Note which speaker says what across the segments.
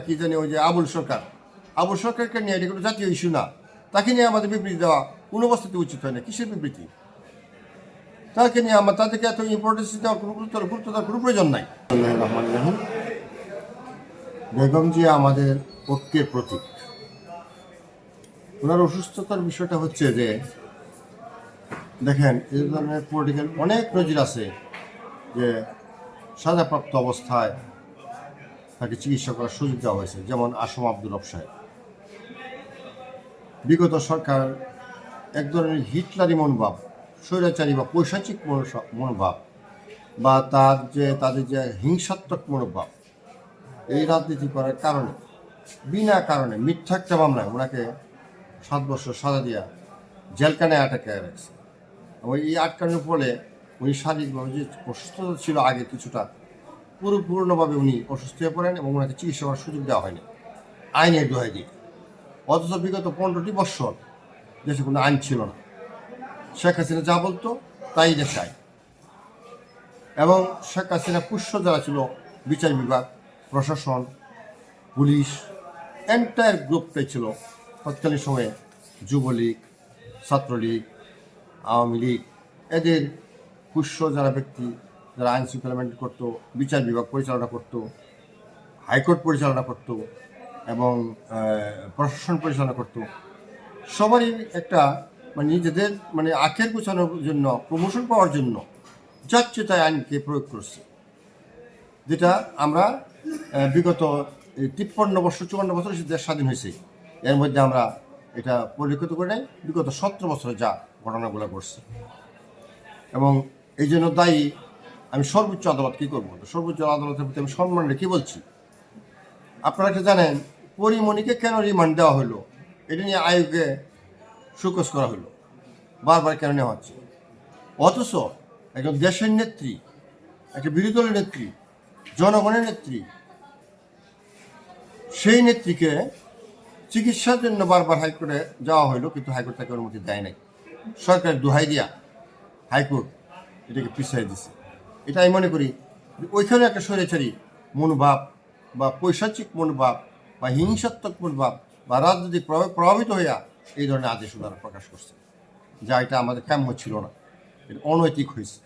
Speaker 1: কি জানি ওই যে আবুল সরকারকে নিয়ে এটা কোনো জাতীয় ইস্যু না, তাকে নিয়ে আমাদের বিবৃতি দেওয়া কোনো অবস্থাতে উচিত হয় না। কিসের বিবৃতি? তাকে নিয়ে তাদেরকে এত ইম্পর্টেন্স দেওয়ার কোনো গুরুত্ব দেওয়ার কোনো প্রয়োজন নাই। বেগম জিয়া আমাদের ঐক্যের প্রতীক। ওনার অসুস্থতার বিষয়টা হচ্ছে যে দেখেন, এই ধরনের পলিটিক্যাল অনেক নজির আছে যে সাজাপ্রাপ্ত অবস্থায় তাকে চিকিৎসা করার সুযোগ দেওয়া হয়েছে, যেমন আসম আব্দুল রব সাহেব। বিগত সরকার এক ধরনের হিটলারি মনোভাব, স্বৈরাচারী বা পৈশাচিক মনোভাব বা তাদের যে হিংসাত্মক মনোভাব, এই রাজনীতি করার কারণে বিনা কারণে মিথ্যা একটা মামলায় ওনাকে 7 বছর সাজা দিয়া জেলখানায় আটকে রাখছে। এবং এই আটকানোর ফলে উনি শারীরিকভাবে যে অসুস্থতা ছিল আগে কিছুটা, পূর্ণভাবে উনি অসুস্থ হয়ে পড়েন এবং ওনাকে চিকিৎসা করার সুযোগ দেওয়া হয়নি আইনের দোহাই দিয়ে। অথচ বিগত 15টি বৎসর দেশে কোনো আইন ছিল না। শেখ হাসিনা যা বলতো তাই দেশে আইন। এবং শেখ হাসিনা পুষ্য যারা ছিল, বিচার বিভাগ, প্রশাসন, পুলিশ, এন্টায়ার গ্রুপটাই ছিল তৎকালীন সময়ে যুবলীগ, ছাত্রলীগ, আওয়ামী লীগ, এদের পুষ্য যারা ব্যক্তি, যারা আইন শৃঙ্খলা মেনটেন করতো, বিচার বিভাগ পরিচালনা করত, হাইকোর্ট পরিচালনা করত এবং প্রশাসন পরিচালনা করত, সবারই একটা নিজেদের আখের গোছানোর জন্য, প্রমোশন পাওয়ার জন্য যাচ্ছে তাই আইনকে প্রয়োগ করছে। যেটা আমরা বিগত 53 বছর 54 বছর দেশ স্বাধীন হয়েছে, এর মধ্যে আমরা এটা পরিলক্ষিত করে নাই বিগত 17 বছরে যা ঘটনাগুলো ঘটছে। এবং এই জন্য দায়ী আমি সর্বোচ্চ আদালত। কী করবো? সর্বোচ্চ আদালতের প্রতি আমি সম্মান রেখে বলছি, আপনারা একটা জানেন পরিমণিকে কেন রিমান্ড দেওয়া হলো, এটা নিয়ে আয়োগে সুকোজ করা হলো, বারবার কেন নেওয়া হচ্ছে। অথচ একজন দেশের নেত্রী, একটা বিরোধী দলের নেত্রী, জনগণের নেত্রী, সেই নেত্রীকে চিকিৎসার জন্য বারবার হাইকোর্টে যাওয়া হলো, কিন্তু হাইকোর্ট তাকে অনুমতি দেয় নাই। সরকারের দোহাই দিয়া হাইকোর্ট এটাকে পিছিয়ে দিচ্ছে। এটা আমি মনে করি ওইখানে একটা স্বৈরাচারী মনোভাব বা পৈশাচিক মনোভাব বা হিংসাত্মক মনোভাব বা রাজনৈতিক প্রভাবিত হইয়া এই ধরনের আদেশ ওনারা প্রকাশ করছে, যা এটা আমাদের কাম্য ছিল না, এটা অনৈতিক হয়েছে।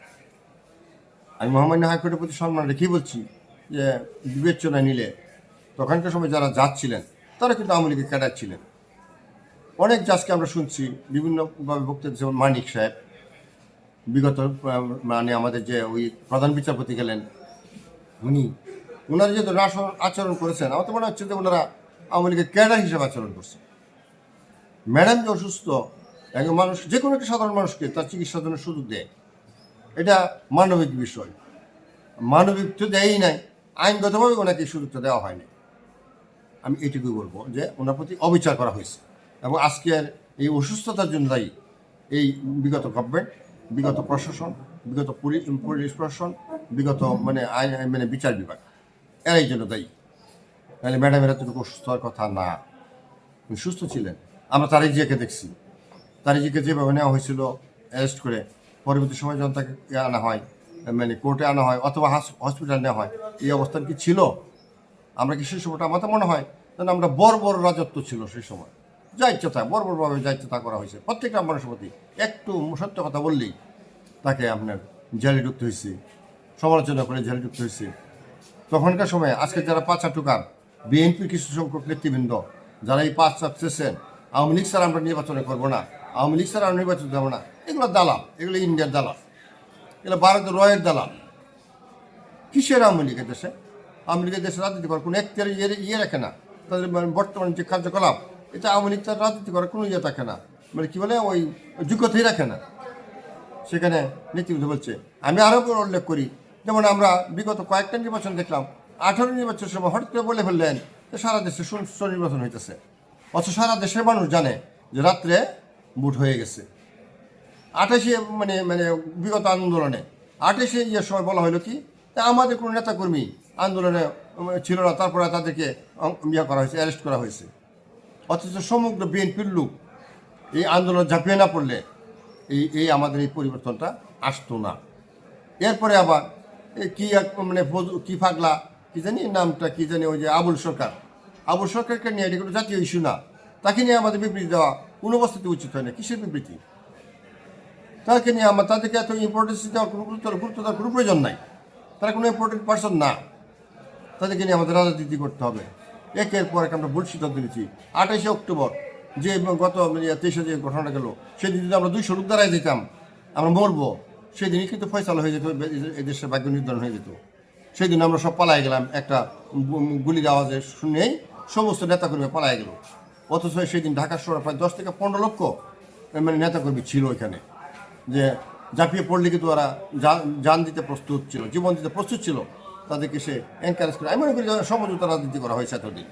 Speaker 1: আমি মহামান্য হাইকোর্টের প্রতি সম্মান রেখেই বলছি যে বিবেচনায় নিলে তখনকার সময় যারা জাজ ছিলেন তারা কিন্তু আওয়ামী লীগের ক্যাডার ছিলেন। অনেক জাজকে আমরা শুনছি বিভিন্নভাবে বক্তব্য, যেমন মানিক সাহেব বিগত আমাদের যে ওই প্রধান বিচারপতি গেলেন, ওনারা যেহেতু আচরণ করেছেন, আমার তো মনে হচ্ছে যে ওনারা আওয়ামী লীগের ক্যাডার হিসেবে আচরণ করছে। ম্যাডাম যে অসুস্থ, একজন মানুষ যে কোনো একটা সাধারণ মানুষকে তার চিকিৎসার জন্য সুযোগ দেয়, এটা মানবিক বিষয়। মানবিক তো দেয়ই নাই, আইনগতভাবে ওনাকে সুযোগটা দেওয়া হয়নি। আমি এটুকুই বলবো যে ওনার প্রতি অবিচার করা হয়েছে এবং আজকের এই অসুস্থতার জন্য দায়ী এই বিগত গভর্নমেন্ট, বিগত প্রশাসন, বিগত পুলিশ প্রশাসন, বিগত আইন বিচার বিভাগ, এরাই জন্য দায়ী। তাহলে ম্যাডামের এতটুকু অসুস্থ হওয়ার কথা না, উনি সুস্থ ছিলেন। আমরা তারিজিয়াকে দেখছি, তারিজিকে যেভাবে নেওয়া হয়েছিল অ্যারেস্ট করে, পরবর্তী সময় যখন তাকে আনা হয়, কোর্টে আনা হয় অথবা হসপিটাল নেওয়া হয়, এই অবস্থান কি ছিল? আমরা কি সেই সময়টা, আমার তো মনে হয় যেন আমরা বড় রাজত্ব ছিল সেই সময়, যা ইচ্ছা তা বড়ভাবে যা ইচ্ছা তা করা হয়েছে। প্রত্যেকটা মানুষের প্রতি একটু সত্য কথা বললেই তাকে আপনার জেলে ঢুকতে হয়েছে, সমালোচনা করে জেলে ঢুকতে হয়েছে। তখনকার সময় আজকে যারা পাঁচা টুকার বিএনপির কিছু সংখ্যক নেতৃবৃন্দ যারা এই পাঁচ চাচ্ছেন আওয়ামী লীগ ছাড়া আমরা নির্বাচনে করবো না, আওয়ামী লীগ ছাড়া আমরা নির্বাচন দেবো না, এগুলো দালাল, এগুলো ইন্ডিয়ার দালাল, এগুলো ভারতের রয়ের দালাল। কিসের আওয়ামী লীগের দেশে? আওয়ামী লীগের দেশে রাজনীতি করার কোনো এখতিয়ার ইয়ে রাখে না। তাদের বর্তমান যে কার্যকলাপ, এটা আওয়ামী লীগ তার রাজনীতি করার কোনো ইয়ে থাকে না, কি বলে ওই যোগ্যতাই রাখে না। সেখানে নেতৃবৃন্দ বলছে। আমি আরও উল্লেখ করি, যেমন আমরা বিগত কয়েকটা নির্বাচন দেখলাম, 18 নির্বাচনের সময় হঠাৎ করে বলে ফেললেন যে সারা দেশে সুষ্ঠু নির্বাচন হইতেছে, অথচ সারা দেশের মানুষ জানে যে রাত্রে ভোট হয়ে গেছে। 28 বিগত আন্দোলনে 28 সময় বলা হলো কি, আমাদের কোনো নেতাকর্মী আন্দোলনে ছিল না, তারপরে তাদেরকে করা হয়েছে, অ্যারেস্ট করা হয়েছে। অথচ সমগ্র বিএনপির লোক এই আন্দোলন ঝাঁপিয়ে না পড়লে এই আমাদের এই পরিবর্তনটা আসতো না। এরপরে আবার কি কি পাগলা কি জানি নামটা কি জানি, ওই যে আবুল সরকার, আবু সরকারকে নিয়ে এটা কোনো জাতীয় ইস্যু না, তাকে নিয়ে আমাদের বিবৃতি দেওয়া কোনো অবস্থাতে উচিত হয় না। কিসের বিবৃতি? তাকে নিয়ে তাদেরকে এত ইম্পর্টেন্স দেওয়ার কোনো গুরুত্ব দেওয়ার কোনো প্রয়োজন নাই। তারা কোনো ইম্পর্টেন্ট পার্সন না, তাদেরকে নিয়ে আমাদের রাজনীতি করতে হবে। একের পর এক আমরা ভুল সিদ্ধান্ত নিয়েছি। 28শে অক্টোবর যে গত 23শে যে ঘটনাটা গেল, সেদিন যদি আমরা 200 লোক দাঁড়ায় যেতাম, আমরা মরবো, সেদিনই কিন্তু ফয়সালা হয়ে যেত, এদেশের ভাগ্য নির্ধারণ হয়ে যেত। সেদিন আমরা সব পালাই গেলাম, একটা গুলির আওয়াজে শুনেই সমস্ত নেতাকর্মী পালাই গেল। অথচ সেদিন ঢাকা শহরে প্রায় 10 থেকে 15 লক্ষ মানে নেতাকর্মী ছিল ওইখানে, যে ঝাঁপিয়ে পড়লে কিন্তু ওরা জান দিতে প্রস্তুত ছিল, জীবন দিতে প্রস্তুত ছিল। তাদেরকে সে এনকারেজ করে, আমি মনে করি সমঝোতা রাজনীতি করা হয়েছে এতদিন।